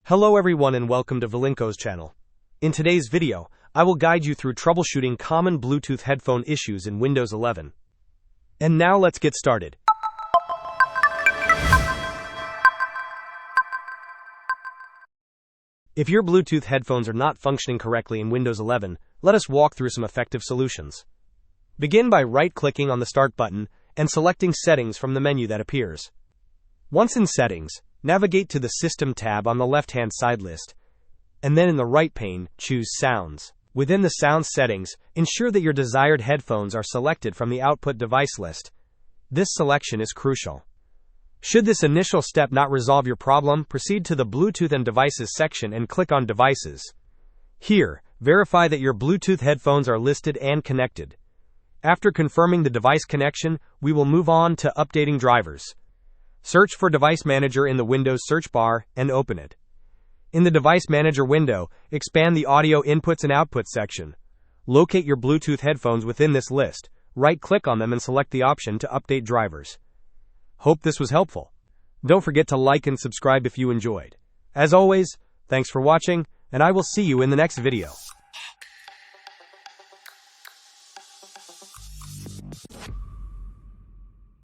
Hello everyone and welcome to Valinko's channel. In today's video, I will guide you through troubleshooting common Bluetooth headphone issues in Windows 11. And now let's get started. If your Bluetooth headphones are not functioning correctly in Windows 11, let us walk through some effective solutions. Begin by right-clicking on the Start button and selecting Settings from the menu that appears. Once in Settings, navigate to the System tab on the left-hand side list, and then in the right pane, choose Sounds. Within the Sound settings, ensure that your desired headphones are selected from the Output Device list. This selection is crucial. Should this initial step not resolve your problem, proceed to the Bluetooth and Devices section and click on Devices. Here, verify that your Bluetooth headphones are listed and connected. After confirming the device connection, we will move on to updating drivers. Search for Device Manager in the Windows search bar and open it. In the Device Manager window, expand the Audio Inputs and Outputs section. Locate your Bluetooth headphones within this list, right-click on them and select the option to update drivers. Hope this was helpful. Don't forget to like and subscribe if you enjoyed. As always, thanks for watching, and I will see you in the next video.